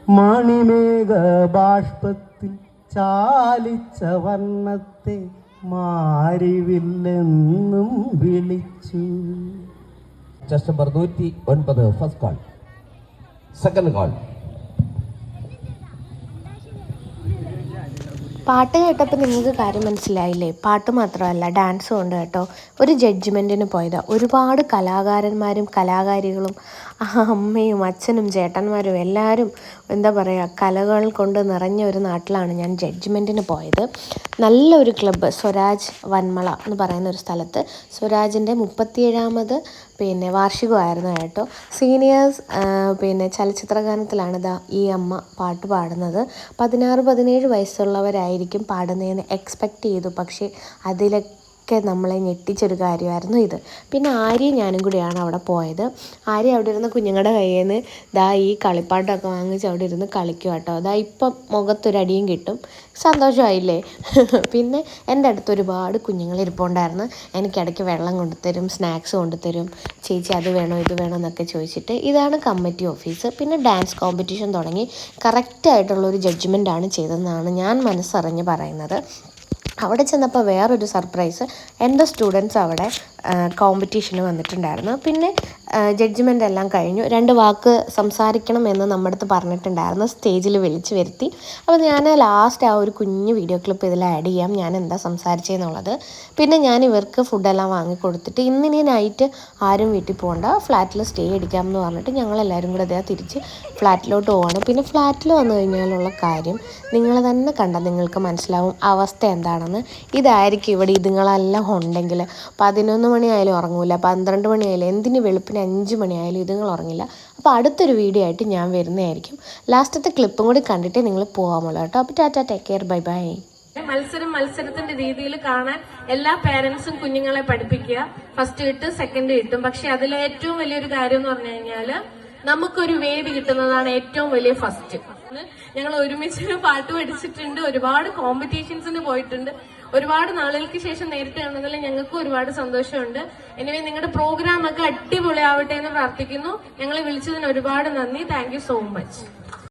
മണിമേഘ ബാഷ്പത്തിൽ ചാലിച്ച വർണ്ണത്തെ മാരിവില്ലെന്നും വിളിച്ചു. Test number 109, first call. Second call. പാട്ട് കേട്ടപ്പോൾ നിങ്ങൾക്ക് കാര്യം മനസ്സിലായില്ലേ? പാട്ട് മാത്രമല്ല ഡാൻസും ഉണ്ട് കേട്ടോ. ഒരു ജഡ്ജ്മെൻറ്റിന് പോയതാണ്. ഒരുപാട് കലാകാരന്മാരും കലാകാരികളും അമ്മയും അച്ഛനും ചേട്ടന്മാരും എല്ലാവരും എന്താ പറയുക, കലകൾ കൊണ്ട് നിറഞ്ഞ ഒരു നാട്ടിലാണ് ഞാൻ ജഡ്ജ്മെൻറ്റിന് പോയത്. നല്ലൊരു ക്ലബ്ബ്, സ്വരാജ് വന്മള എന്ന് പറയുന്ന ഒരു സ്ഥലത്ത്. സ്വരാജിൻ്റെ 37ാമത് വാർഷികമായിരുന്നു കേട്ടോ. സീനിയേഴ്സ് ചലച്ചിത്രഗാനത്തിലാണ് ഈ അമ്മ പാട്ട് പാടുന്നത്. 16-17 വയസ്സുള്ളവരായിരിക്കും പാടുന്നതെന്ന് എക്സ്പെക്റ്റ് ചെയ്തു. പക്ഷേ അതിലൊക്കെ നമ്മളെ ഞെട്ടിച്ചൊരു കാര്യമായിരുന്നു ഇത്. പിന്നെ ആര്യയും ഞാനും കൂടിയാണ് അവിടെ പോയത്. ആര്യ അവിടെ ഇരുന്ന് കുഞ്ഞുങ്ങളുടെ കയ്യിൽ നിന്ന് ഈ കളിപ്പാട്ടമൊക്കെ വാങ്ങിച്ച് അവിടെ ഇരുന്ന് കളിക്കും കേട്ടോ. ഇപ്പം മുഖത്തൊരടിയും കിട്ടും. സന്തോഷമായില്ലേ? പിന്നെ എൻ്റെ അടുത്ത് ഒരുപാട് കുഞ്ഞുങ്ങൾ ഇരിപ്പുണ്ടായിരുന്നു. എനിക്കിടയ്ക്ക് വെള്ളം കൊണ്ടുതരും, സ്നാക്സ് കൊണ്ടുതരും. ചേച്ചി അത് വേണോ ഇത് വേണോ എന്നൊക്കെ ചോദിച്ചിട്ട്. ഇതാണ് കമ്മിറ്റി ഓഫീസ്. പിന്നെ ഡാൻസ് കോമ്പറ്റീഷൻ തുടങ്ങി. കറക്റ്റായിട്ടുള്ളൊരു ജഡ്ജ്മെൻറ്റാണ് ചെയ്തതെന്നാണ് ഞാൻ മനസ്സറിഞ്ഞ് പറയുന്നത്. അവിടെ ചെന്നപ്പോൾ വേറൊരു സർപ്രൈസ്, എൻ്റെ സ്റ്റുഡൻസ് അവിടെ കോമ്പറ്റീഷന് വന്നിട്ടുണ്ടായിരുന്നു. പിന്നെ ജഡ്ജ്മെൻ്റ് എല്ലാം കഴിഞ്ഞു. 2 വാക്ക് സംസാരിക്കണമെന്ന് നമ്മുടെ അടുത്ത് പറഞ്ഞിട്ടുണ്ടായിരുന്നു. സ്റ്റേജിൽ വിളിച്ച് വരുത്തി. അപ്പോൾ ഞാൻ ലാസ്റ്റ് ഒരു കുഞ്ഞ് വീഡിയോ ക്ലിപ്പ് ഇതിൽ ആഡ് ചെയ്യാം, ഞാൻ എന്താ സംസാരിച്ചതെന്നുള്ളത്. പിന്നെ ഞാൻ ഇവർക്ക് ഫുഡെല്ലാം വാങ്ങിക്കൊടുത്തിട്ട് ഇന്നിനി നൈറ്റ് ആരും വീട്ടിൽ പോകണ്ട, ഫ്ലാറ്റിൽ സ്റ്റേ അടിക്കാം എന്ന് പറഞ്ഞിട്ട് ഞങ്ങളെല്ലാവരും കൂടെ തിരിച്ച് ഫ്ലാറ്റിലോട്ട് പോവാണ്. പിന്നെ ഫ്ലാറ്റിൽ വന്നു കഴിഞ്ഞാലുള്ള കാര്യം നിങ്ങൾ തന്നെ കണ്ടാൽ നിങ്ങൾക്ക് മനസ്സിലാവും അവസ്ഥ എന്താണെന്ന്. ഇതായിരിക്കും ഇവിടെ ഇതുങ്ങളെല്ലാം ഉണ്ടെങ്കിൽ 11 മണിയായാലും ഉറങ്ങൂല, 12 മണിയായാലും, എന്തിന് വെളുപ്പിന് 5 മണിയായാലും ഇതുങ്ങൾ ഉറങ്ങില്ല. അപ്പോൾ അടുത്തൊരു വീഡിയോ ആയിട്ട് ഞാൻ വരുന്നതായിരിക്കും. ലാസ്റ്റത്തെ ക്ലിപ്പും കൂടി കണ്ടിട്ട് നിങ്ങൾ പോകാമുള്ളൂ കേട്ടോ. അപ്പോൾ Tata, take care, bye bye. മത്സരത്തിന്റെ രീതിയിൽ കാണാൻ എല്ലാ പേരൻസും കുഞ്ഞുങ്ങളെ പഠിപ്പിക്കുക. ഫസ്റ്റ് കിട്ടും, സെക്കൻഡ് കിട്ടും. പക്ഷെ അതിലെ ഏറ്റവും വലിയൊരു കാര്യം എന്ന് പറഞ്ഞു കഴിഞ്ഞാല് നമുക്കൊരു വേദി കിട്ടുന്നതാണ് ഏറ്റവും വലിയ ഫസ്റ്റ്. ഞങ്ങൾ ഒരുമിച്ച് പാട്ട് പഠിച്ചിട്ടുണ്ട്, ഒരുപാട് കോമ്പറ്റീഷൻസിന് പോയിട്ടുണ്ട്. ഒരുപാട് നാളുകൾക്ക് ശേഷം നേരിട്ട് കാണുന്നതിൽ ഞങ്ങൾക്ക് ഒരുപാട് സന്തോഷമുണ്ട്. എനിവേ നിങ്ങളുടെ പ്രോഗ്രാം ഒക്കെ അടിപൊളിയാവട്ടെ എന്ന് പ്രാർത്ഥിക്കുന്നു. ഞങ്ങളെ വിളിച്ചതിന് ഒരുപാട് നന്ദി. Thank you so much.